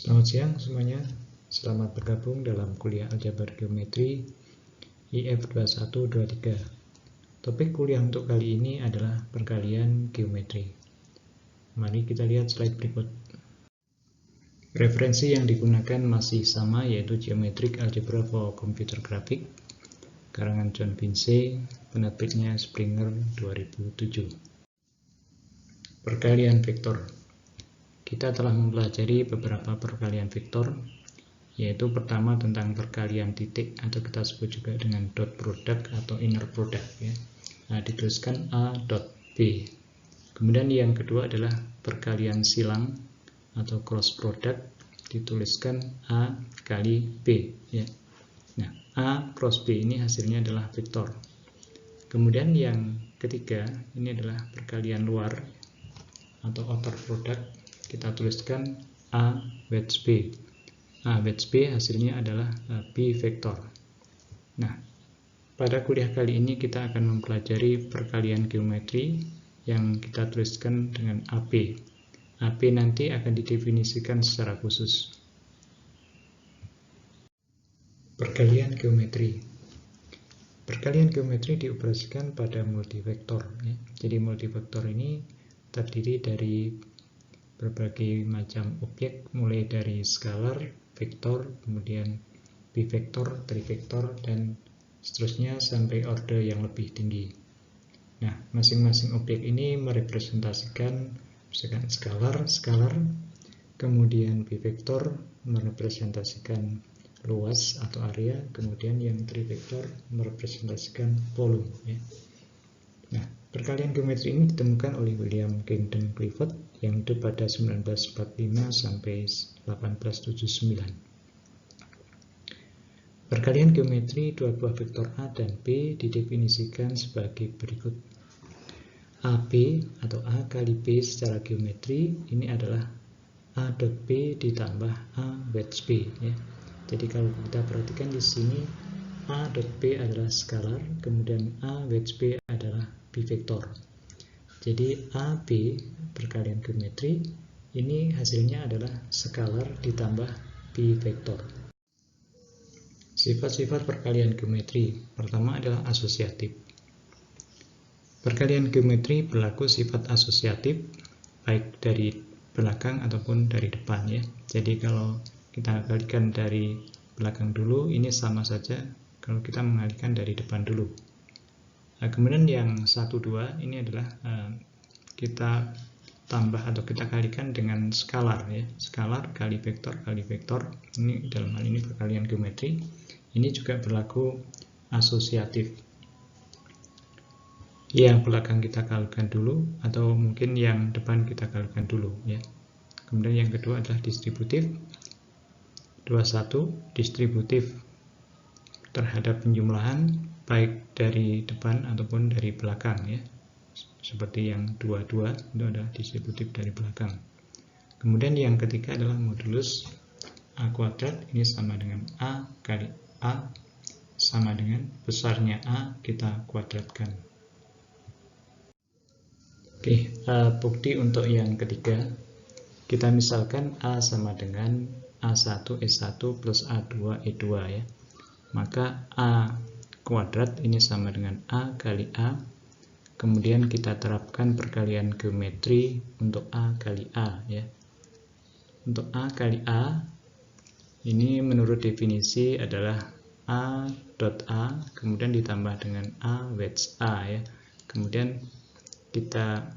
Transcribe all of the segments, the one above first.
Selamat siang semuanya, selamat bergabung dalam kuliah Aljabar Geometri IF 2123. Topik kuliah untuk kali ini adalah perkalian geometri. Mari kita lihat slide berikut. Referensi yang digunakan masih sama, yaitu Geometric Algebra for Computer Graphics, karangan John Vince, penerbitnya Springer 2007. Perkalian vektor. Kita telah mempelajari beberapa perkalian vektor, yaitu pertama tentang perkalian titik atau kita sebut juga dengan dot product atau inner product ya. Nah, dituliskan A dot B. Kemudian yang kedua adalah perkalian silang atau cross product, dituliskan A kali B ya. Nah, A cross B ini hasilnya adalah vektor. Kemudian yang ketiga ini adalah perkalian luar atau outer product, kita tuliskan A wedge B. A wedge B hasilnya adalah B vektor. Nah, pada kuliah kali ini kita akan mempelajari perkalian geometri yang kita tuliskan dengan AP. AP nanti akan didefinisikan secara khusus. Perkalian geometri. Perkalian geometri dioperasikan pada multivektor ya. Jadi multivektor ini terdiri dari berbagai macam objek, mulai dari skalar, vektor, kemudian bivektor, trivektor, dan seterusnya sampai order yang lebih tinggi. Nah, masing-masing objek ini merepresentasikan misalkan skalar, kemudian bivektor merepresentasikan luas atau area, kemudian yang trivektor merepresentasikan volume ya. Nah, perkalian geometri ini ditemukan oleh William Kingdon Clifford yang hidup pada 1945 sampai 1879. Perkalian geometri dua buah vektor A dan B didefinisikan sebagai berikut. AB atau A kali B secara geometri ini adalah A dot B ditambah A wedge B ya. Jadi kalau kita perhatikan di sini A dot B adalah skalar, kemudian A wedge B adalah bivektor. Jadi AB perkalian geometri ini hasilnya adalah skalar ditambah bivektor. Sifat-sifat perkalian geometri. Pertama adalah asosiatif. Perkalian geometri berlaku sifat asosiatif baik dari belakang ataupun dari depan ya. Jadi kalau kita kalikan dari belakang dulu ini sama saja kalau kita mengalihkan dari depan dulu. Nah, kemudian yang 1, 2 ini adalah kita tambah atau kita kalikan dengan skalar ya. Skalar kali vektor. Ini dalam hal ini perkalian geometri. Ini juga berlaku asosiatif. Yang belakang kita kalikan dulu atau mungkin yang depan kita kalikan dulu ya. Kemudian yang kedua adalah distributif. 21 distributif terhadap penjumlahan baik dari depan ataupun dari belakang ya. Seperti yang 22 itu adalah distributif dari belakang. Kemudian yang ketiga adalah modulus A kuadrat, ini sama dengan A kali A sama dengan besarnya A kita kuadratkan. Oke, bukti untuk yang ketiga. Kita misalkan A sama dengan A1 S1 plus A2 E2 ya. Maka A kuadrat ini sama dengan A kali A. Kemudian kita terapkan perkalian geometri untuk A kali A ya. Untuk A kali A ini menurut definisi adalah A dot A kemudian ditambah dengan A wedge A ya. Kemudian kita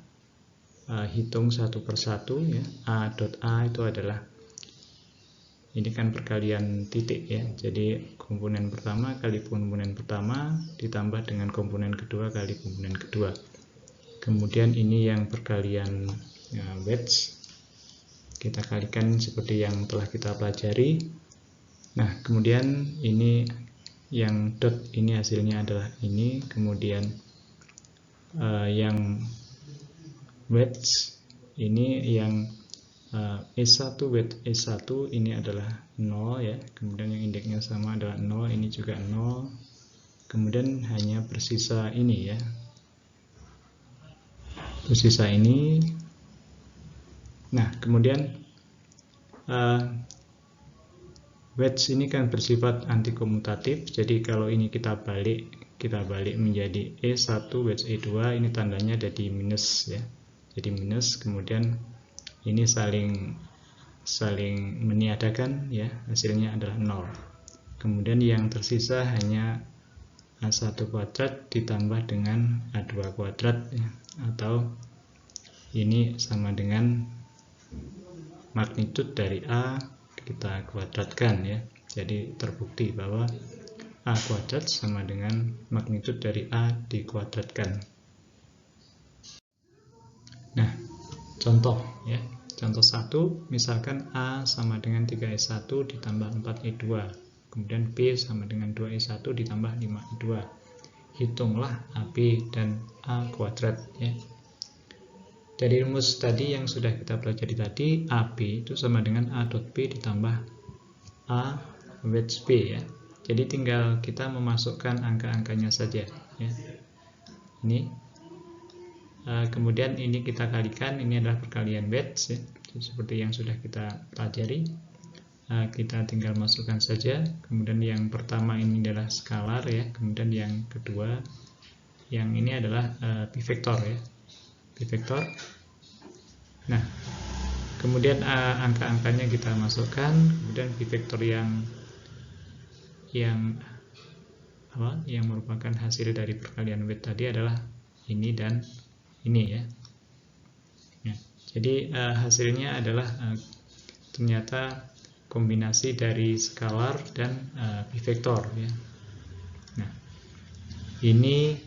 hitung satu persatu ya. A dot A itu adalah ini kan perkalian titik ya. Jadi komponen pertama kali komponen pertama ditambah dengan komponen kedua kali komponen kedua. Kemudian ini yang perkalian wedge kita kalikan seperti yang telah kita pelajari. Nah, kemudian ini yang dot ini hasilnya adalah ini, kemudian yang wedge ini yang E1 with E1 ini adalah 0 ya, kemudian yang indeksnya sama adalah 0, ini juga 0, kemudian hanya bersisa ini ya, bersisa ini. Nah, kemudian wedge ini kan bersifat antikomutatif, jadi kalau ini kita balik menjadi E1 wedge E2, ini tandanya ada di minus ya. Jadi minus, kemudian ini saling meniadakan ya, hasilnya adalah 0. Kemudian yang tersisa hanya A1 kuadrat ditambah dengan A2 kuadrat ya, atau ini sama dengan magnitud dari A kita kuadratkan ya. Jadi terbukti bahwa A kuadrat sama dengan magnitud dari A dikuadratkan. Nah, contoh ya. Contoh 1, misalkan A sama dengan 3E1 ditambah 4E2. Kemudian B sama dengan 2E1 ditambah 5E2. Hitunglah AB dan A kuadrat ya. Dari rumus tadi yang sudah kita pelajari tadi, AB itu sama dengan A dot B ditambah A wedge B ya. Jadi tinggal kita memasukkan angka-angkanya saja ya. Ini kemudian ini kita kalikan, ini adalah perkalian wedge ya. Seperti yang sudah kita pelajari, kita tinggal masukkan saja. Kemudian yang pertama ini adalah skalar ya, kemudian yang kedua yang ini adalah bivektor ya, bivektor. Nah, kemudian angka-angkanya kita masukkan, kemudian bivektor yang merupakan hasil dari perkalian wedge tadi adalah ini dan ini ya. Nah, jadi hasilnya adalah ternyata kombinasi dari skalar dan bivektor ya. Nah, ini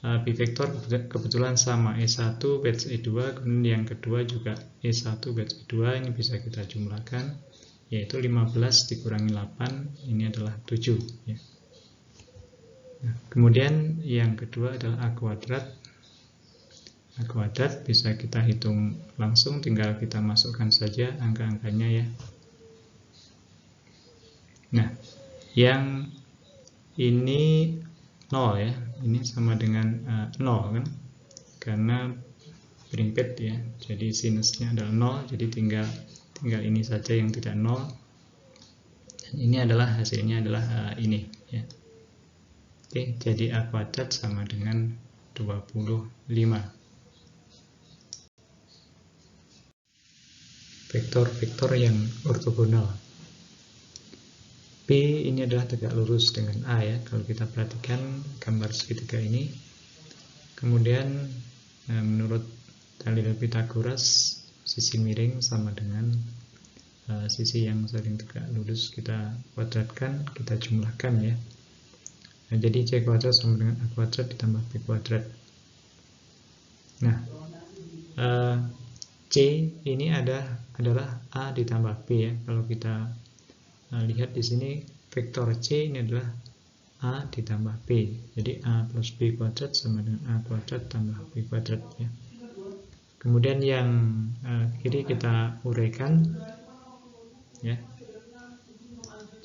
bivektor kebetulan sama E1 wedge E2, kemudian yang kedua juga E1 wedge E2, ini bisa kita jumlahkan, yaitu 15 dikurangi 8, ini adalah 7 ya. Nah, kemudian yang kedua adalah A kuadrat. A kuadrat bisa kita hitung langsung, tinggal kita masukkan saja angka-angkanya ya. Nah, yang ini 0 ya, ini sama dengan 0 kan, karena berimped ya, jadi sinusnya adalah 0, jadi tinggal ini saja yang tidak 0. Dan ini adalah hasilnya adalah ini ya. Oke, jadi A kuadrat sama dengan 25. Vektor-vektor yang ortogonal. P ini adalah tegak lurus dengan A ya, kalau kita perhatikan gambar segitiga ini. Kemudian menurut dalil Pythagoras, sisi miring sama dengan sisi yang saling tegak lurus, kita kuadratkan, kita jumlahkan ya. Nah, jadi C kuadrat sama dengan A kuadrat ditambah B kuadrat. Nah, C ini adalah A ditambah B ya. Kalau kita lihat di sini, vektor C ini adalah A ditambah B. Jadi A plus B kuadrat sama dengan A kuadrat tambah B kuadrat ya. Kemudian yang kiri kita uraikan ya.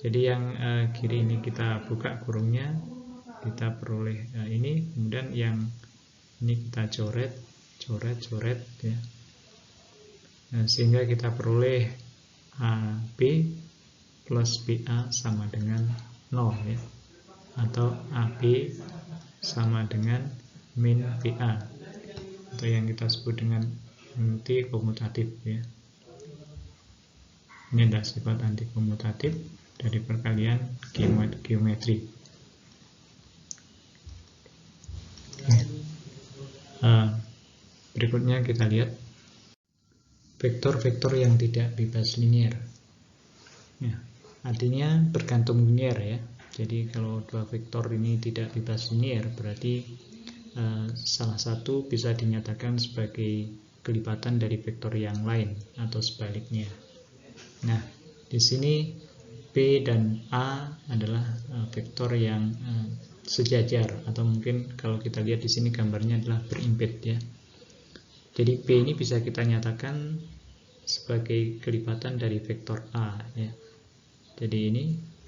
Jadi yang kiri ini kita buka kurungnya, kita peroleh ini. Kemudian yang ini kita coret ya. Nah, sehingga kita peroleh AB plus BA sama dengan 0 ya, atau AB sama dengan min BA, atau yang kita sebut dengan antikomutatif ya. Ini adalah sifat antikomutatif dari perkalian geometri. Berikutnya kita lihat vektor-vektor yang tidak bebas linier. Ya, artinya bergantung linier ya. Jadi kalau dua vektor ini tidak bebas linier, berarti salah satu bisa dinyatakan sebagai kelipatan dari vektor yang lain atau sebaliknya. Nah, di sini P dan A adalah vektor yang sejajar, atau mungkin kalau kita lihat di sini gambarnya adalah berimped ya. Jadi P ini bisa kita nyatakan sebagai kelipatan dari vektor A ya. Jadi ini P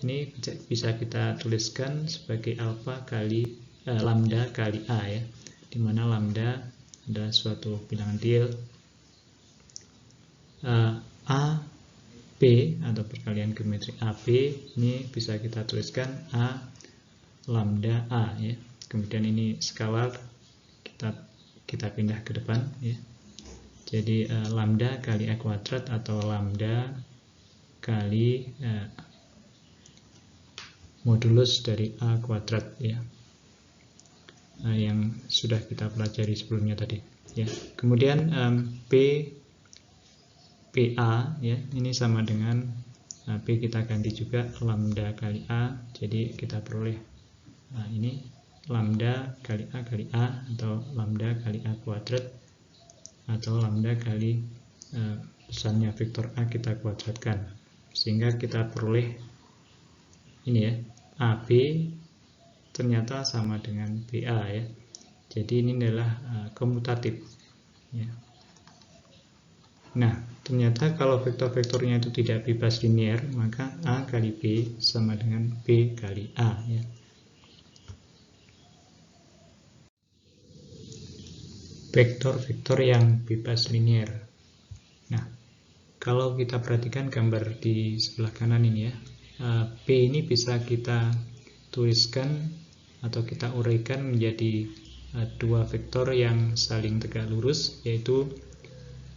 ini bisa kita tuliskan sebagai alfa kali lambda kali A ya, dimana lambda adalah suatu bilangan real, A P atau perkalian geometri AB ini bisa kita tuliskan A lambda A ya. Kemudian ini skalar kita pindah ke depan ya. Jadi lambda kali A kuadrat atau lambda kali modulus dari A kuadrat ya. Yang sudah kita pelajari sebelumnya tadi ya. Kemudian PA ya, ini sama dengan P kita ganti juga lambda kali A, jadi kita peroleh ini lambda kali A atau lambda kali A kuadrat atau lambda kali besarnya vektor A kita kuadratkan, sehingga kita peroleh ini ya, AB ternyata sama dengan BA ya. Jadi ini adalah komutatif ya. Nah, ternyata kalau vektor-vektornya itu tidak bebas linear, maka A kali B sama dengan B kali A ya. Vektor-vektor yang bebas linear. Nah, kalau kita perhatikan gambar di sebelah kanan ini ya, P ini bisa kita tuliskan atau kita uraikan menjadi dua vektor yang saling tegak lurus, yaitu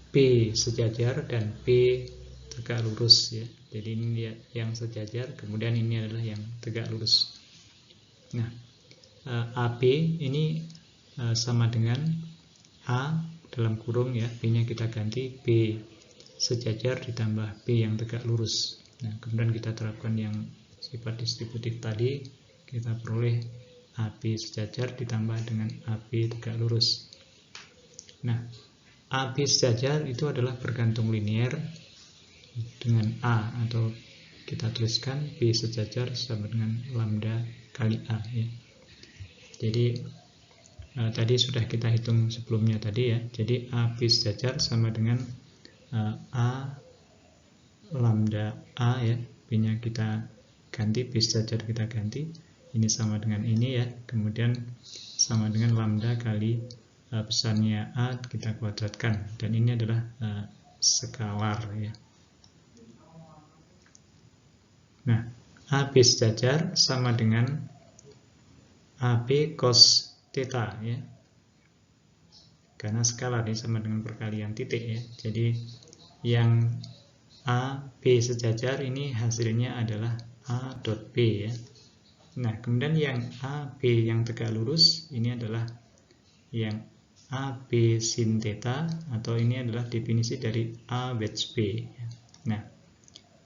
P sejajar dan P tegak lurus ya. Jadi ini yang sejajar, kemudian ini adalah yang tegak lurus. Nah, AB ini sama dengan A dalam kurung ya, B-nya kita ganti B sejajar ditambah B yang tegak lurus. Nah, kemudian kita terapkan yang sifat distributif tadi, kita peroleh AB sejajar ditambah dengan AB tegak lurus. Nah, AB sejajar itu adalah bergantung linear dengan A, atau kita tuliskan B sejajar sama dengan lambda kali A ya. Jadi tadi sudah kita hitung sebelumnya tadi ya. Jadi AB sejajar sama dengan A lambda A ya. B-nya kita ganti, B sejajar kita ganti. Ini sama dengan ini ya. Kemudian sama dengan lambda kali besarnya A kita kuadratkan, dan ini adalah skalar ya. Nah, AB sejajar sama dengan AB cos theta ya, karena skalar ini sama dengan perkalian titik ya. Jadi yang AB sejajar ini hasilnya adalah A dot B ya. Nah, kemudian yang AB yang tegak lurus ini adalah yang AB sin theta, atau ini adalah definisi dari A wedge B. Nah,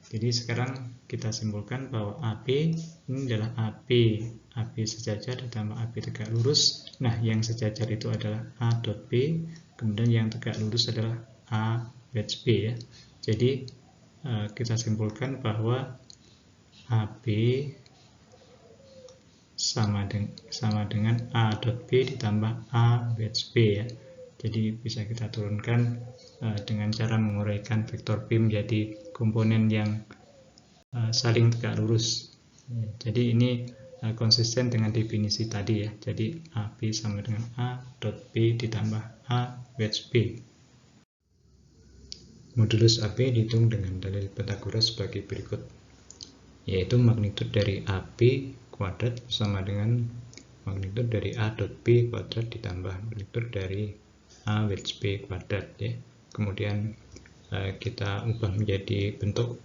jadi sekarang kita simpulkan bahwa AB ini adalah AB sejajar ditambah AB tegak lurus. Nah, yang sejajar itu adalah A dot B, kemudian yang tegak lurus adalah A wedge B ya. Jadi kita simpulkan bahwa AB sama dengan A dot B ditambah A wedge B ya. Jadi bisa kita turunkan dengan cara menguraikan vektor P menjadi komponen yang saling tegak lurus. Jadi ini konsisten dengan definisi tadi ya. Jadi AB sama dengan A dot B ditambah A wedge B. Modulus AB dihitung dengan dalil Pythagoras sebagai berikut, yaitu magnitud dari AB kuadrat sama dengan magnitud dari A dot B kuadrat ditambah magnitud dari A wedge B kuadrat ya. Kemudian kita ubah menjadi bentuk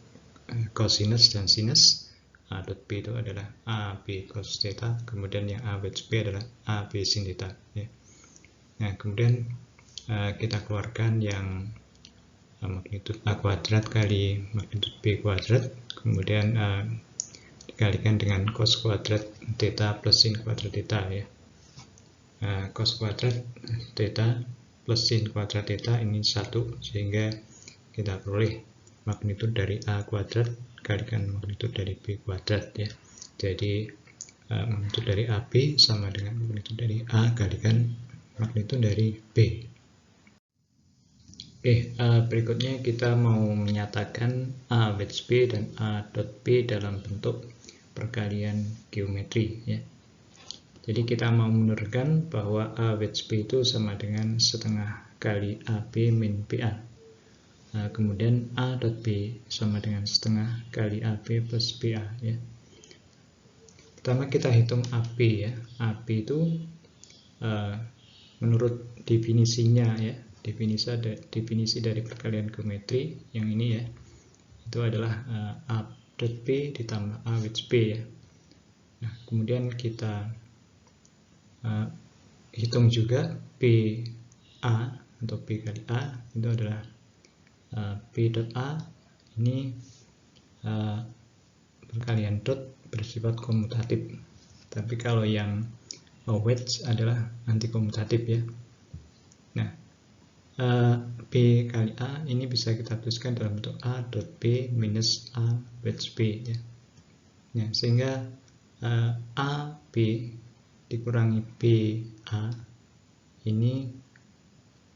cosinus dan sinus. A dot B itu adalah AB cos theta, kemudian yang A wedge B adalah AB sin theta ya. Nah, kemudian kita keluarkan yang magnitud A kuadrat kali magnitud B kuadrat, kemudian dikalikan dengan cos kuadrat theta plus sin kuadrat theta ya. Cos kuadrat theta plus sin kuadrat theta ini 1, sehingga kita peroleh magnitud dari A kuadrat kalikan magnitud dari B kuadrat ya. Jadi magnitud dari AB sama dengan magnitud dari A kalikan magnitud dari B. Oke, berikutnya kita mau menyatakan A wedge B dan A dot B dalam bentuk perkalian geometri ya. Jadi kita mau menurunkan bahwa A wedge B itu sama dengan setengah kali AB min BA. kemudian A dot B sama dengan setengah kali AB plus BA ya. Pertama kita hitung AB ya. AB itu menurut definisinya ya, definisi dari perkalian geometri yang ini ya, itu adalah A dot B ditambah A with B ya. Nah, kemudian kita hitung juga BA atau B kali A itu adalah B dot A ini perkalian dot bersifat komutatif, tapi kalau yang wedge adalah anti komutatif ya. Nah, B kali A ini bisa kita tuliskan dalam bentuk A dot B minus A wedge B ya. Nah, sehingga A B dikurangi B A ini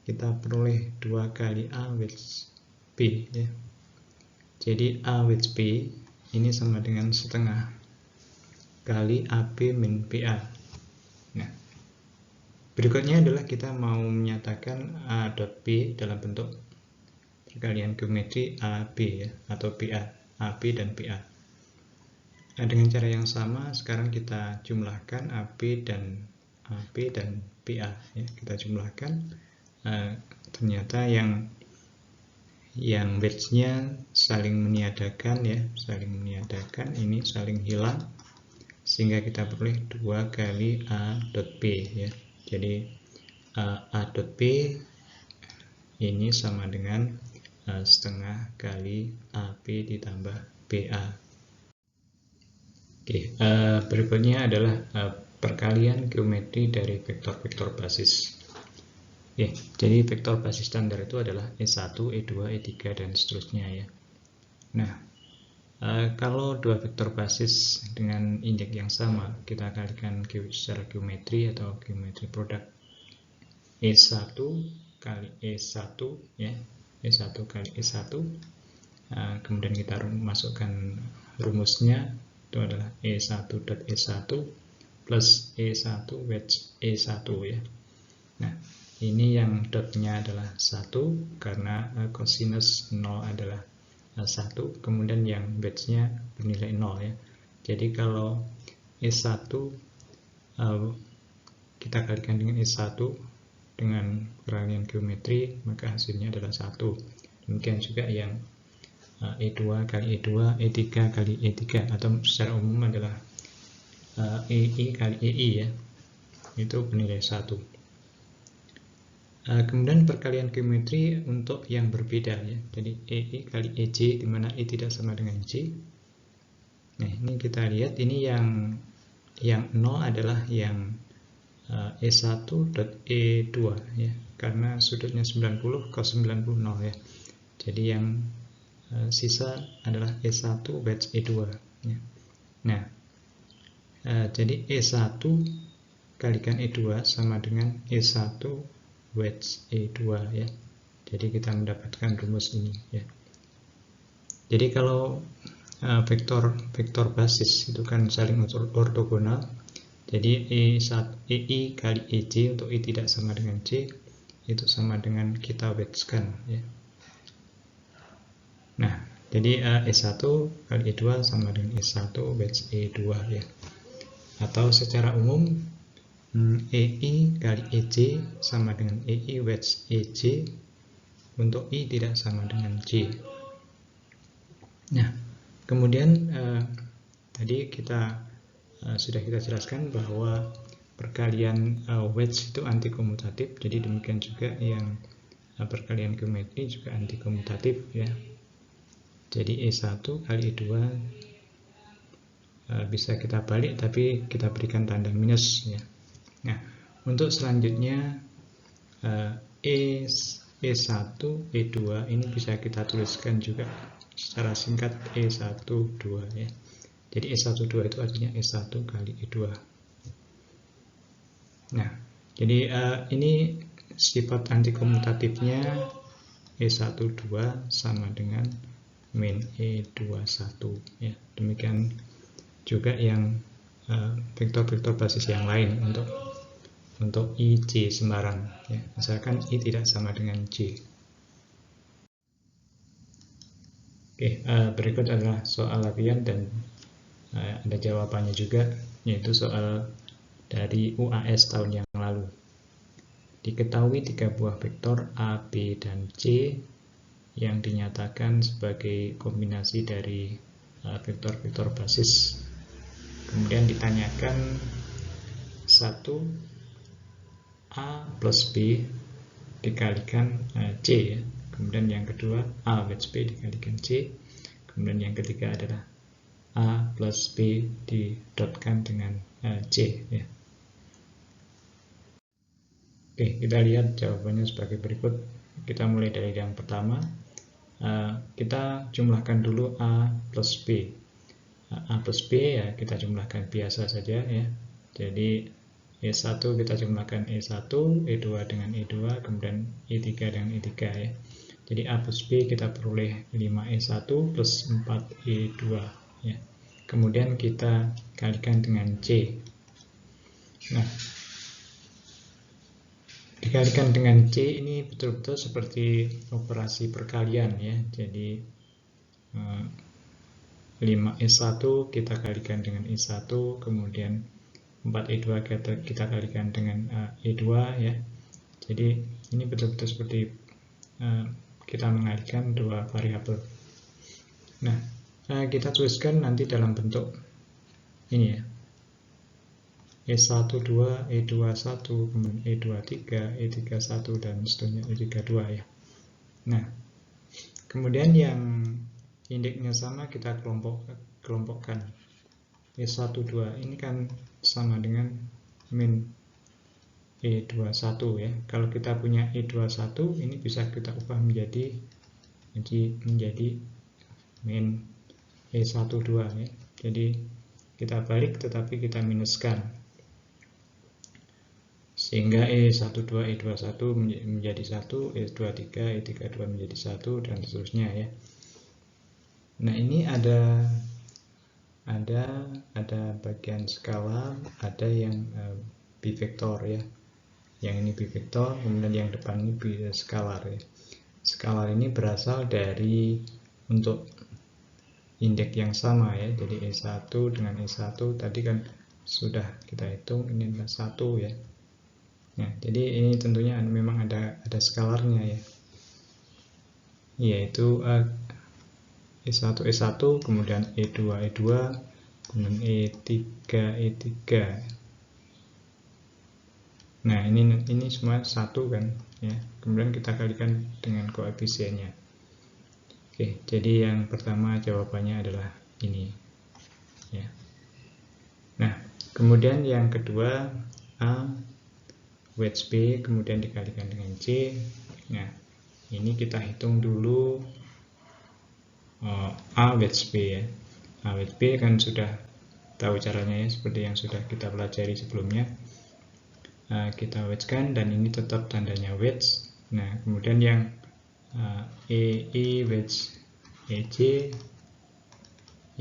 kita peroleh 2 kali A wedge B ya. Jadi A wedge B ini sama dengan setengah kali AB min BA. Nah, berikutnya adalah kita mau menyatakan A dot B dalam bentuk perkalian geometri AB ya, atau BA, AB dan BA. Nah, dengan cara yang sama sekarang kita jumlahkan AB dan BA ya. Kita jumlahkan, ternyata yang wedge-nya saling meniadakan ya, ini saling hilang, sehingga kita peroleh 2 kali A dot B ya. Jadi A dot B ini sama dengan setengah kali AB ditambah BA. Oke, berikutnya adalah perkalian geometri dari vektor-vektor basis. Oke, jadi vektor basis standar itu adalah E1, E2, E3 dan seterusnya ya. Nah, kalau dua vektor basis dengan indeks yang sama, kita kalikan secara geometri atau geometri produk E1 kali E1 ya, E1 kali E1. Kemudian kita masukkan rumusnya, itu adalah E1 dot E1 plus E1 wedge E1 ya. Nah, ini yang dotnya adalah 1 karena cosinus 0 adalah 1, kemudian yang wedge-nya bernilai 0 ya. Jadi kalau E1 kita kalikan dengan E1 dengan perkalian geometri, maka hasilnya adalah 1. Demikian juga yang E2 kali E2, E3 kali E3, atau secara umum adalah EI kali EI ya, itu bernilai 1. Kemudian perkalian geometri untuk yang berbeda ya, jadi EI kali EJ, di mana E tidak sama dengan J. Nah, ini kita lihat, ini yang 0 adalah yang E1 dot E2 ya, karena sudutnya 90 cos 90 0 ya. Jadi yang sisa adalah E1 wedge E2 ya. Nah, jadi E1 kalikan E2 sama dengan E1 wedge E2 ya. Jadi kita mendapatkan rumus ini ya. Jadi kalau vektor basis itu kan saling ortogonal. Jadi EI kali EJ untuk E tidak sama dengan J itu sama dengan kita wedge-kan ya. Nah, jadi E1 kali E2 sama dengan E1 wedge E2 ya. Atau secara umum EI kali EJ sama dengan EI wedge EJ untuk I tidak sama dengan J. Nah, kemudian tadi sudah kita jelaskan bahwa perkalian wedge itu anti komutatif, jadi demikian juga yang perkalian geometri juga anti komutatif ya. Jadi E1 kali E2 bisa kita balik, tapi kita berikan tanda minus ya. Nah, untuk selanjutnya E1, E2 ini bisa kita tuliskan juga secara singkat E1, 2 ya. Jadi E1, 2 itu artinya E1 kali E2. Nah, jadi ini sifat antikomutatifnya E1, 2 sama dengan min E21 ya. Demikian juga yang vektor-vektor basis yang lain untuk IJ sembarang ya, misalkan I tidak sama dengan J. Oke, berikut adalah soal latihan dan ada jawabannya juga, yaitu soal dari UAS tahun yang lalu. Diketahui 3 buah vektor A, B, dan C yang dinyatakan sebagai kombinasi dari vektor-vektor basis. Kemudian ditanyakan 1 A plus B dikalikan C ya. Kemudian yang kedua A plus B dikalikan C. Kemudian yang ketiga adalah A plus B didotkan dengan C ya. Oke, kita lihat jawabannya sebagai berikut. Kita mulai dari yang pertama. Kita jumlahkan dulu A plus B. A plus B ya kita jumlahkan biasa saja ya. Jadi E1 kita jumlahkan E1, E2 dengan E2, kemudian E3 dengan E3 ya. Jadi A plus B kita peroleh 5E1 plus 4E2 ya. Kemudian kita kalikan dengan C. Nah, dikalikan dengan C ini betul-betul seperti operasi perkalian ya. Jadi 5E1 kita kalikan dengan E1, kemudian 4E2 kita kalikan dengan E2 ya. Jadi ini betul-betul seperti kita mengalihkan dua variabel. Nah, kita tuliskan nanti dalam bentuk ini ya. E12, E21, kemudian E23, E31 dan seterusnya E32 ya. Nah, kemudian yang indeksnya sama kita kelompokkan. E12 ini kan sama dengan min E21 ya. Kalau kita punya E21 ini bisa kita ubah menjadi min E12 ya. Jadi kita balik tetapi kita minuskan. Sehingga E12, E21 menjadi 1, E23, E32 menjadi 1 dan seterusnya ya. Nah, ini ada bagian skala, ada yang bivektor ya. Yang ini bivektor, kemudian yang depan ini skalar ya. Skalar ini berasal dari untuk indeks yang sama ya. Jadi E1 dengan E1 tadi kan sudah kita hitung, ini adalah 1 ya. Nah, jadi ini tentunya memang ada skalarnya ya. Yaitu E1 E1, kemudian E2 E2, kemudian E3 E3. Nah, ini semua 1 kan ya. Kemudian kita kalikan dengan koefisiennya. Oke, jadi yang pertama jawabannya adalah ini ya. Nah, kemudian yang kedua A wedge B kemudian dikalikan dengan C. Nah, ini kita hitung dulu A wedge B ya. A wedge B kan sudah tahu caranya ya, seperti yang sudah kita pelajari sebelumnya. Kita wedge-kan dan ini tetap tandanya wedge. Nah, kemudian yang EI wedge EJ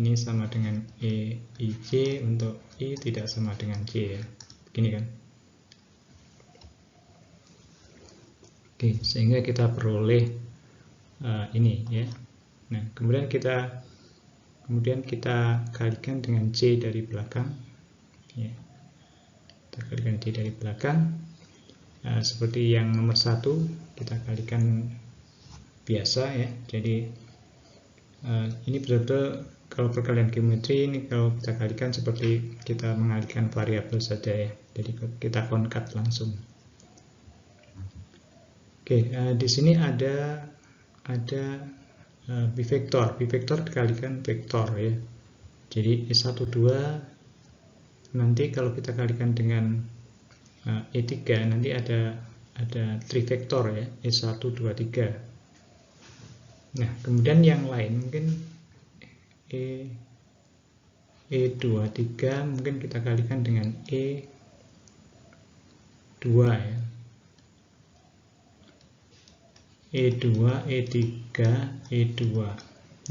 ini sama dengan EIJ untuk I tidak sama dengan J ya. Begini kan. Oke, sehingga kita peroleh ini ya. Nah, kemudian kita kalikan dengan C dari belakang ya. Kita kalikan C dari belakang seperti yang nomor 1 kita kalikan biasa ya. Jadi ini betul-betul kalau perkalian geometri ini kalau kita kalikan seperti kita mengalihkan variabel saja ya. Jadi kita konkat langsung. Oke, di sini ada bivektor dikalikan vektor ya. Jadi E12 nanti kalau kita kalikan dengan E3 nanti ada trivektor ya, E1, 2, 3. Nah, kemudian yang lain mungkin E23 mungkin kita kalikan dengan E2 ya. E2, E3, E2.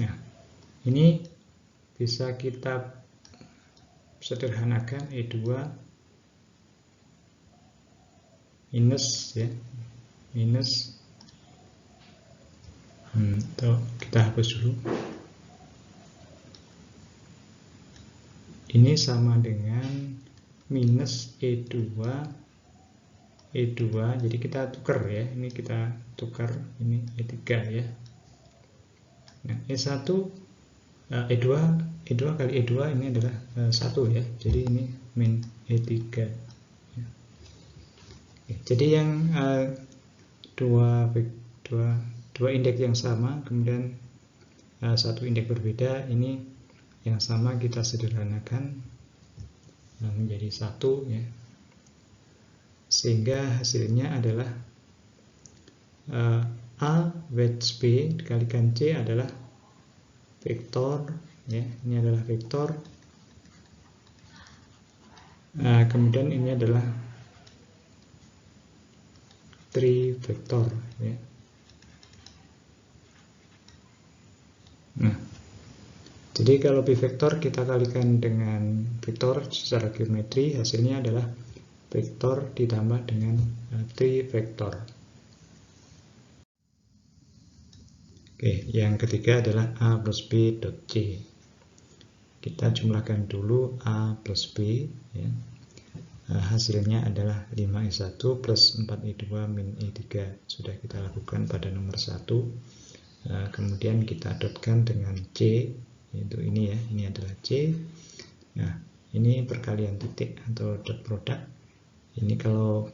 Nah, ini bisa kita sederhanakan E2 minus ya, minus atau kita hapus dulu ini sama dengan minus E2 jadi kita tukar ya, ini kita tukar, ini E3 ya. Nah, E1 E2 kali E2 ini adalah 1 ya, jadi ini min E3 ya. Jadi yang dua indeks yang sama, kemudian satu indeks berbeda, ini yang sama kita sederhanakan menjadi 1 ya, sehingga hasilnya adalah A wedge B dikalikan C adalah vektor ya, ini adalah vektor, kemudian ini adalah trivektor ya. Nah, jadi kalau bivektor kita kalikan dengan vektor secara geometri, hasilnya adalah vektor ditambah dengan trivektor. Oke, yang ketiga adalah A plus B dot C. Kita jumlahkan dulu A plus B ya. Hasilnya adalah 5E1 plus 4E2 min E3. Sudah kita lakukan pada nomor 1. Kemudian kita dotkan dengan C, yaitu ini ya, ini adalah C. Nah, ini perkalian titik atau dot product. Ini kalau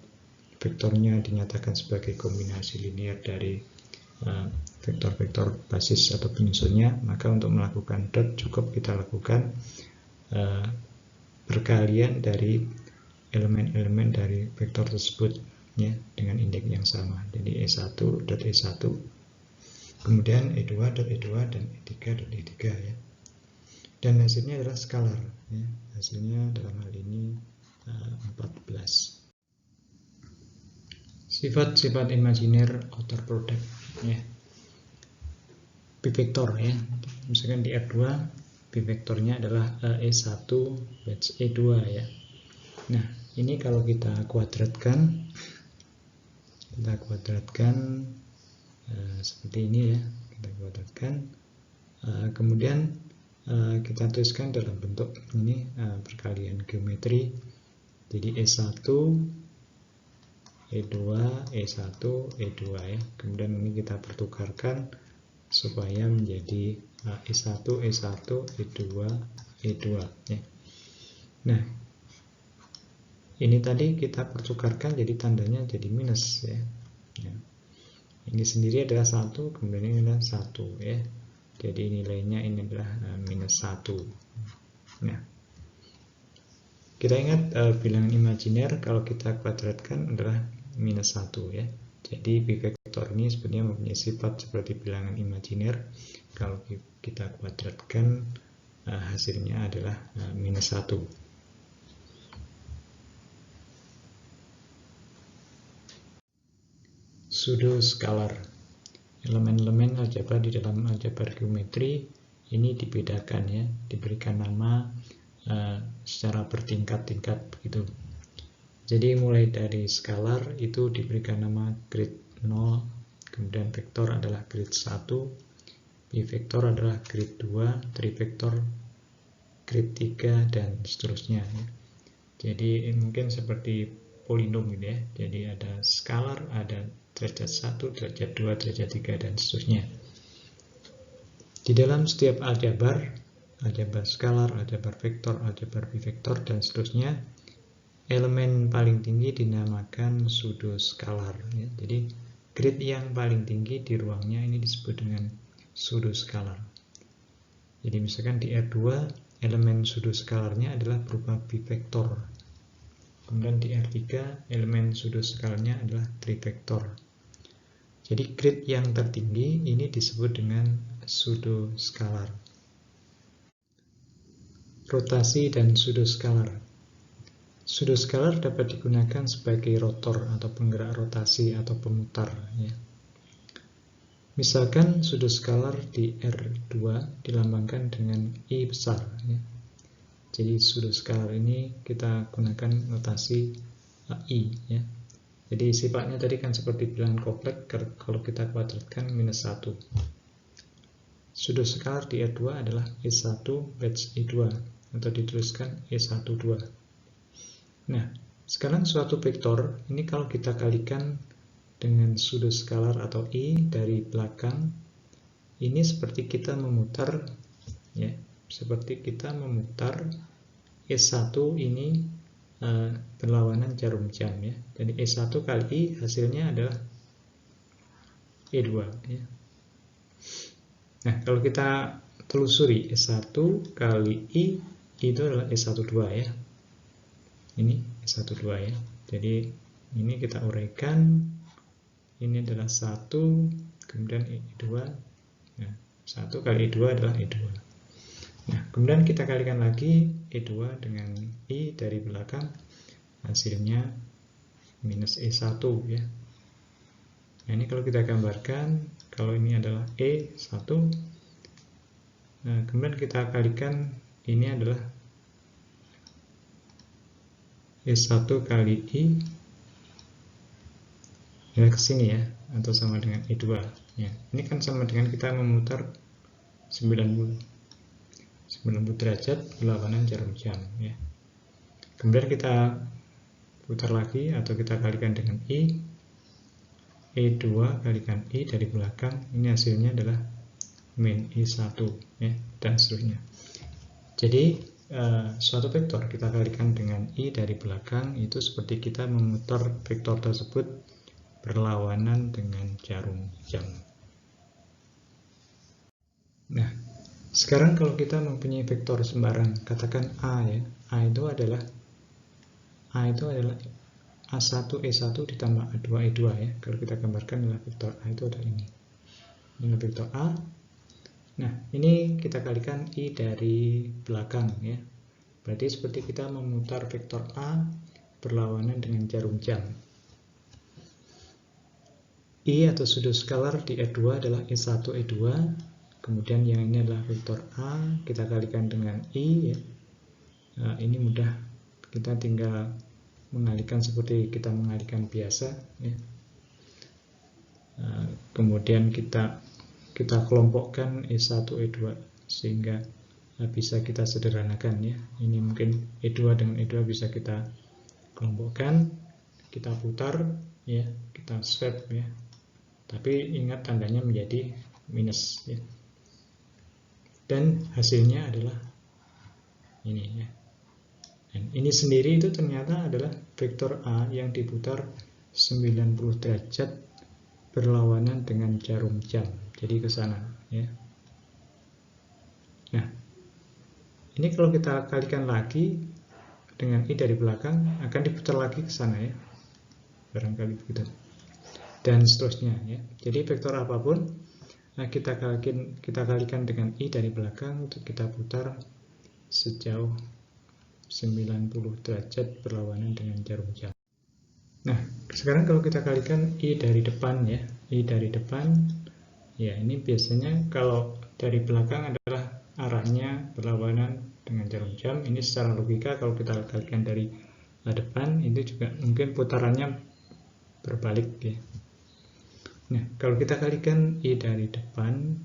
vektornya dinyatakan sebagai kombinasi linear dari vektor-vektor basis atau penyusunnya, maka untuk melakukan dot cukup kita lakukan perkalian dari elemen-elemen dari vektor tersebut ya, dengan indeks yang sama. Jadi E1 dot E1, kemudian E2 dot E2 dan E3 dot E3 ya. Dan hasilnya adalah skalar ya. Hasilnya dalam hal ini 14. Sifat-sifat imajiner outer product ya. Bivektor ya. Misalkan di R2 bivektornya adalah E1 wedge E2 ya. Nah, ini kalau kita kuadratkan seperti ini ya, kita kuadratkan, kemudian kita tuliskan dalam bentuk ini perkalian geometri. Jadi E1 E2 E1 E2 ya, kemudian ini kita pertukarkan supaya menjadi E1 E1 E2 E2 ya. Nah, ini tadi kita pertukarkan, jadi tandanya jadi minus ya. Ini sendiri adalah 1, kemudian ini adalah 1 ya. Jadi nilainya ini adalah minus 1. Nah, kita ingat bilangan imajiner kalau kita kuadratkan adalah minus 1 ya. Jadi bivektor ini sebenarnya mempunyai sifat seperti bilangan imajiner. Kalau kita kuadratkan hasilnya adalah minus 1. Pseudo-skalar. Elemen-elemen aljabar di dalam aljabar geometri ini dibedakan ya, diberikan nama secara bertingkat-tingkat begitu. Jadi mulai dari skalar itu diberikan nama grid 0, kemudian vektor adalah grid 1, bivektor adalah grid 2, trivektor grid 3 dan seterusnya ya. Jadi mungkin seperti polinom gitu ya. Jadi ada skalar, ada derajat 1, derajat 2, derajat 3 dan seterusnya. Di dalam setiap aljabar skalar, aljabar vektor, aljabar bivektor dan seterusnya, elemen paling tinggi dinamakan pseudo-skalar ya. Jadi grid yang paling tinggi di ruangnya ini disebut dengan pseudo-skalar. Jadi misalkan di R2 elemen pseudo-skalarnya adalah berupa bivektor. Kemudian di R3 elemen pseudo-skalarnya adalah trivektor. Jadi grid yang tertinggi ini disebut dengan pseudo-skalar. Rotasi dan pseudo-skalar. Pseudo-skalar dapat digunakan sebagai rotor atau penggerak rotasi atau pemutar ya. Misalkan pseudo-skalar di R2 dilambangkan dengan I besar ya. Jadi pseudo-skalar ini kita gunakan notasi I ya. Jadi sifatnya tadi kan seperti bilangan kompleks, kalau kita kuadratkan minus 1. Pseudo-skalar di R2 adalah E1 wedge E2. atau dituliskan E12. Nah, sekarang suatu vektor ini kalau kita kalikan dengan sudut skalar atau I dari belakang, ini seperti kita memutar, ya, seperti kita memutar E1 ini berlawanan jarum jam, ya. Jadi E1 kali I hasilnya adalah E2, ya. Nah, kalau kita telusuri E1 kali I itu adalah E12, ya. Ini E12, ya. Jadi ini kita uraikan, ini adalah 1, kemudian E2. Nah, 1 kali E2 adalah E2. Nah, kemudian kita kalikan lagi E2 dengan I dari belakang, hasilnya minus E1, ya. Nah, ini kalau kita gambarkan, kalau ini adalah E1, nah, kemudian kita kalikan, ini adalah E1 kali I, ya, ke sini, ya, atau sama dengan E2, ya. Ini kan sama dengan kita memutar 90 derajat berlawanan jarum jam, ya. Kemudian kita putar lagi atau kita kalikan dengan I, E2 kalikan I dari belakang, ini hasilnya adalah min I1, ya, dan seterusnya. Jadi suatu vektor kita kalikan dengan I dari belakang, itu seperti kita memutar vektor tersebut berlawanan dengan jarum jam. Nah, sekarang kalau kita mempunyai vektor sembarang, katakan A, ya, A itu adalah A1 E1 ditambah A2 E2, ya. Kalau kita gambarkan adalah vektor A itu ada ini. Ini vektor A. Nah, ini kita kalikan I dari belakang, ya. Berarti seperti kita memutar vektor A berlawanan dengan jarum jam. I atau sudut skalar di E2 adalah E1 E2. Kemudian yang ini adalah vektor A, kita kalikan dengan I, ya. Nah, ini mudah, kita tinggal mengalihkan seperti kita mengalihkan biasa, ya. Kemudian kita kelompokkan E1 E2 sehingga bisa kita sederhanakan, ya. Ini mungkin E2 dengan E2 bisa kita kelompokkan, kita putar, ya, kita swap, ya. Tapi ingat tandanya menjadi minus, ya. Dan hasilnya adalah ini, ya. Dan ini sendiri itu ternyata adalah vektor A yang diputar 90 derajat berlawanan dengan jarum jam. Jadi ke sana, ya. Nah, ini kalau kita kalikan lagi dengan I dari belakang, akan diputar lagi ke sana, ya. Barangkali begitu. Dan seterusnya, ya. Jadi vektor apapun, nah, kita kalikan dengan I dari belakang untuk kita putar sejauh 90 derajat berlawanan dengan jarum jam. Nah, sekarang kalau kita kalikan I dari depan, ya, I dari depan, ya, ini biasanya kalau dari belakang adalah arahnya berlawanan dengan jarum jam. Ini secara logika kalau kita kalikan dari depan, itu juga mungkin putarannya berbalik, ya. Nah, kalau kita kalikan I dari depan,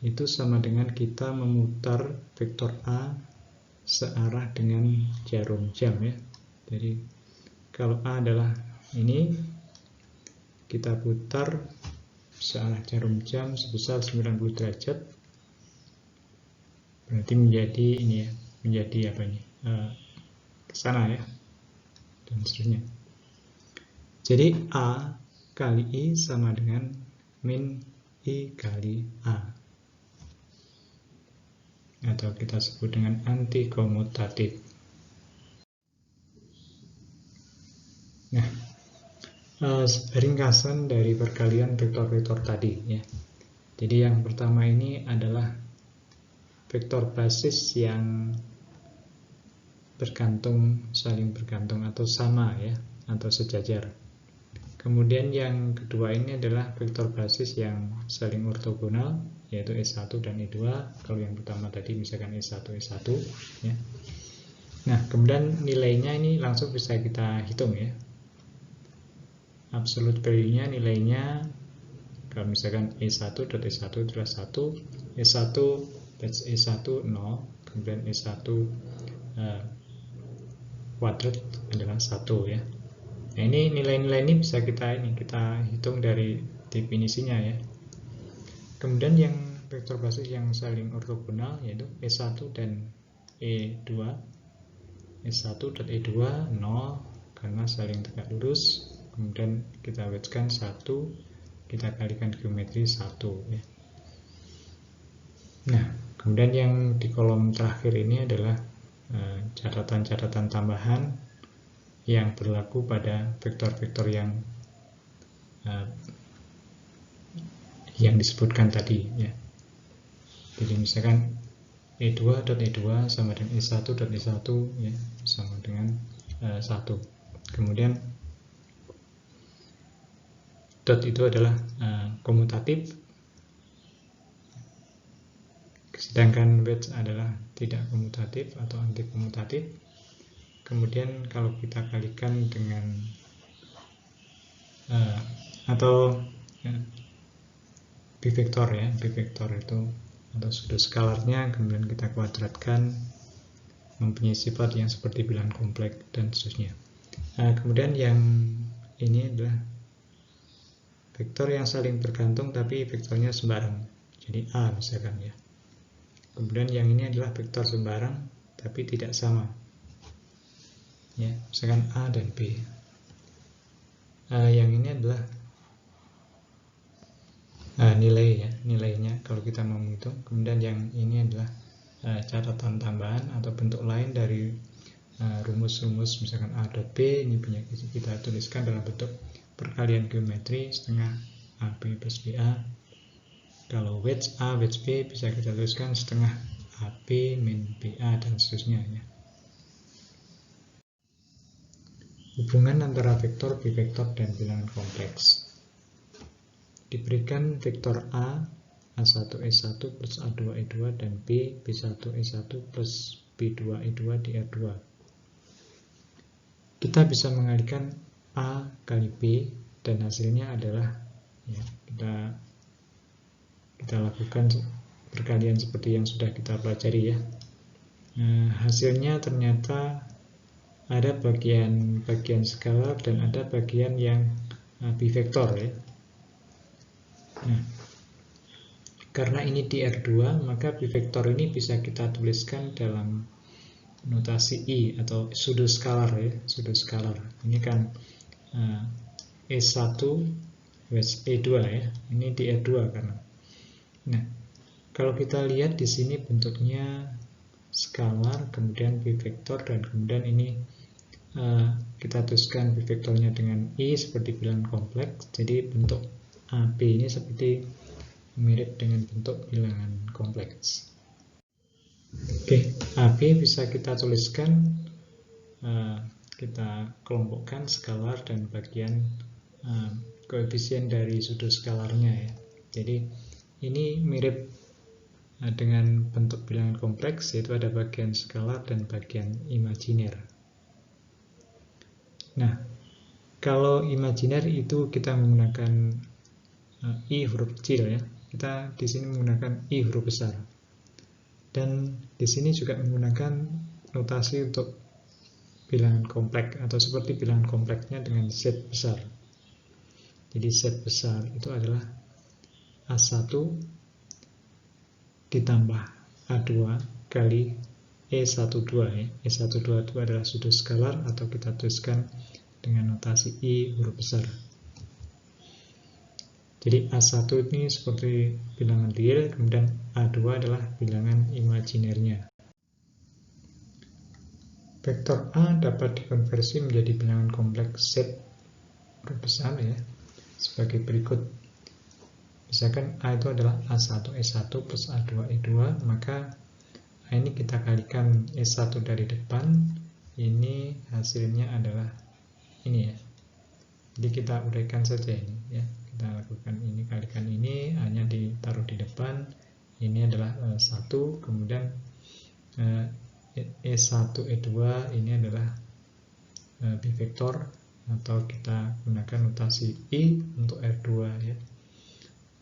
itu sama dengan kita memutar vektor A searah dengan jarum jam, ya. Jadi kalau A adalah ini, kita putar searah jarum jam sebesar 90 derajat, berarti menjadi ini, ya, menjadi apa ini, ke sana, ya, dan seterusnya. Jadi A kali I sama dengan min I kali A, atau kita sebut dengan antikomutatif. Nah, ringkasan dari perkalian vektor-vektor tadi, ya. Jadi yang pertama ini adalah vektor basis yang bergantung, saling bergantung atau sama, ya, atau sejajar. Kemudian yang kedua ini adalah vektor basis yang saling ortogonal, yaitu E1 dan E2. Kalau yang pertama tadi misalkan E1 E1, ya. Nah, kemudian nilainya ini langsung bisa kita hitung, ya. Absolute value-nya, nilainya kalau misalkan E1 dot E1 adalah 1, E1 batch E1 0, kemudian E1 kuadrat adalah 1 ya. Nah, ini nilai-nilai ini bisa kita hitung dari definisinya ya. Kemudian yang vektor basis yang saling ortogonal yaitu E1 dan E2. E1 dan E2 0 karena saling tegak lurus. Kemudian kita wedgekan 1, kita kalikan geometri 1 ya. Nah, kemudian yang di kolom terakhir ini adalah catatan-catatan tambahan yang berlaku pada vektor-vektor yang disebutkan tadi ya. Jadi misalkan E2 dot E2 sama dengan E1 dot E1 ya, sama dengan 1. Kemudian dot itu adalah komutatif, sedangkan wedge adalah tidak komutatif atau anti komutatif. Kemudian kalau kita kalikan dengan bivektor ya, bivektor itu atau sudut skalarnya kemudian kita kuadratkan mempunyai sifat yang seperti bilangan kompleks dan seterusnya. Nah, kemudian yang ini adalah vektor yang saling bergantung tapi vektornya sembarang, jadi A misalkan ya. Kemudian yang ini adalah vektor sembarang tapi tidak sama ya, misalkan A dan B. Yang ini adalah nilai ya, nilainya kalau kita mau menghitung. Kemudian yang ini adalah catatan tambahan atau bentuk lain dari rumus-rumus, misalkan A dot B ini punya kita tuliskan dalam bentuk perkalian geometri setengah AB plus BA. Kalau wedge A, wedge B bisa kita tuliskan setengah AB min BA dan seterusnya ya. Hubungan antara vektor, bivektor, dan bilangan kompleks. Diberikan vektor A, A1 E1 plus A2 E2 dan B, B1 E1 plus B2 E2 di R2. Kita bisa mengalihkan A kali B dan hasilnya adalah ya, kita lakukan perkalian seperti yang sudah kita pelajari ya. Nah, hasilnya ternyata ada bagian skalar dan ada bagian yang bivektor ya. Nah, karena ini di R2, maka bivektor ini bisa kita tuliskan dalam notasi I atau sudut skalar ya, sudut skalar. Ini kan E1 E2 ya. Ini di R2 karena. Nah, kalau kita lihat di sini bentuknya skalar, kemudian bivektor, dan kemudian ini kita tuliskan bivektornya dengan I seperti bilangan kompleks. Jadi bentuk AB ini seperti mirip dengan bentuk bilangan kompleks. Oke, AB bisa kita tuliskan, kita kelompokkan skalar dan bagian koefisien dari sudut skalarnya ya. Jadi ini mirip dengan bentuk bilangan kompleks, yaitu ada bagian skalar dan bagian imajiner. Nah, kalau imajiner itu kita menggunakan I huruf kecil ya. Kita di sini menggunakan I huruf besar. Dan di sini juga menggunakan notasi untuk bilangan kompleks atau seperti bilangan kompleksnya dengan Z besar. Jadi Z besar itu adalah A1 ditambah A2 kali E12 ya. E12 itu adalah sudut skalar atau kita tuliskan dengan notasi I huruf besar. Jadi A1 ini seperti bilangan real, kemudian A2 adalah bilangan imajinernya. Vektor A dapat dikonversi menjadi bilangan kompleks Z huruf besar ya, sebagai berikut. Misalkan A itu adalah A1 E1 plus A2 E2, maka ini kita kalikan E1 dari depan, ini hasilnya adalah ini ya. Jadi kita uraikan saja ini ya. Kita lakukan ini, kalikan ini, hanya ditaruh di depan. Ini adalah 1, kemudian E1 E2 ini adalah bivektor atau kita gunakan notasi I untuk R2 ya.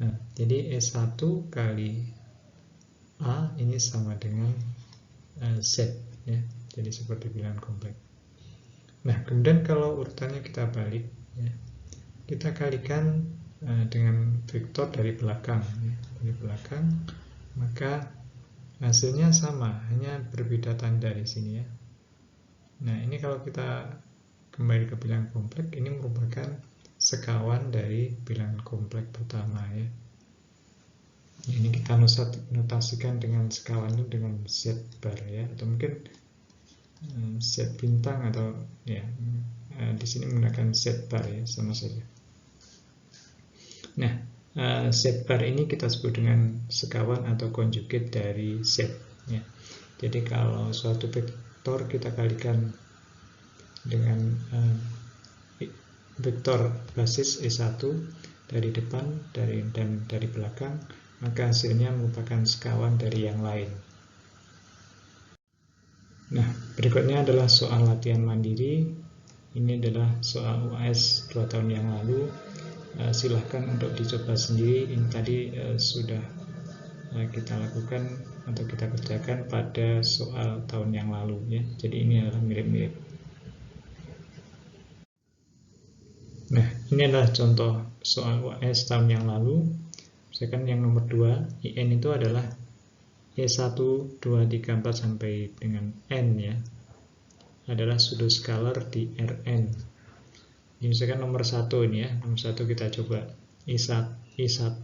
Nah, jadi E1 kali A ini sama dengan Z ya. Jadi seperti bilangan kompleks. Nah, kemudian kalau urutannya kita balik ya, kita kalikan dengan vektor dari belakang ya. Dari belakang, maka hasilnya sama, hanya berbeda tanda di sini ya. Nah, ini kalau kita kembali ke bilangan kompleks, ini merupakan sekawan dari bilangan kompleks pertama ya. Ini kita notasikan dengan sekawan itu dengan Z bar ya, atau mungkin Z bintang, atau ya di sini menggunakan Z bar ya, sama saja. Nah, Z bar ini kita sebut dengan sekawan atau conjugate dari Z ya. Jadi kalau suatu vektor kita kalikan dengan vektor basis E1 dari depan dan dari belakang, maka hasilnya merupakan sekawan dari yang lain. Nah, berikutnya adalah soal latihan mandiri. Ini adalah soal UAS 2 tahun yang lalu. Silahkan untuk dicoba sendiri. Ini tadi sudah kita lakukan atau kita kerjakan pada soal tahun yang lalu ya. Jadi ini adalah mirip-mirip. Nah, ini adalah contoh soal UAS tahun yang lalu. Misalkan yang nomor 2, IN itu adalah E1, 2, 3, 4 sampai dengan N ya. Adalah pseudo scalar di Rn. Ini misalkan nomor 1 ini ya. Nomor 1 kita coba. I1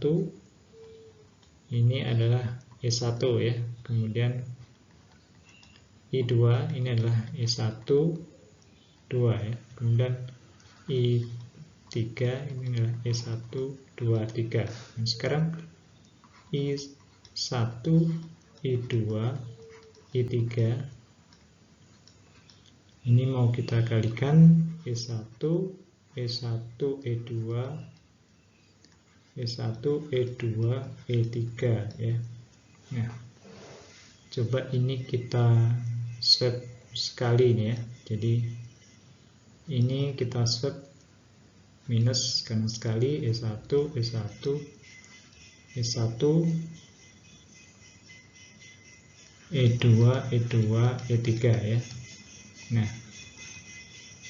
ini adalah E1 ya. Kemudian I2 ini adalah E1, 2 ya. Kemudian I3 ini adalah E1, 2, 3. Nah, sekarang I1, I2, I3 ini mau kita kalikan E1, E1, E2, E1, E2, E3 ya. Nah, coba ini kita swap sekali ini ya. Jadi ini kita swap minus kanan sekali E1, E1, E1, E2, E2, E3 ya. Nah,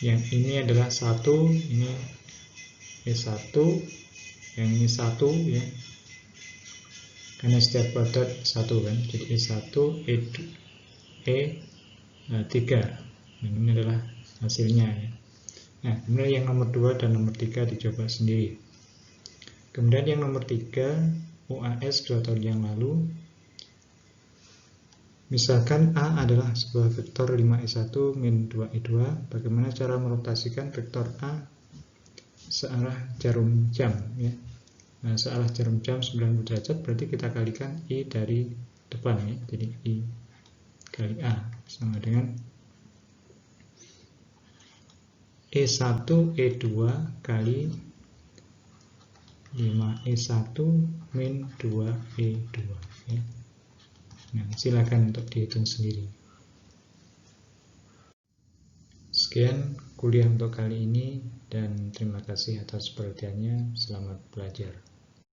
yang ini adalah 1, ini E1, yang ini 1 ya. Karena setiap kuadrat 1 kan. Jadi E1, E3. Nah, ini adalah hasilnya ya. Nah, kemudian yang nomor 2 dan nomor 3 dicoba sendiri. Kemudian yang nomor 3, UAS 2 tahun yang lalu. Misalkan A adalah sebuah vektor 5E1 min 2E2, bagaimana cara merotasikan vektor A searah jarum jam ya. Nah, searah jarum jam 90 derajat, berarti kita kalikan I dari depan ya. Jadi I kali A sama dengan E1 E2 kali 5E1 min 2E2 ya. Nah, silakan untuk dihitung sendiri. Sekian kuliah untuk kali ini dan terima kasih atas perhatiannya. Selamat belajar.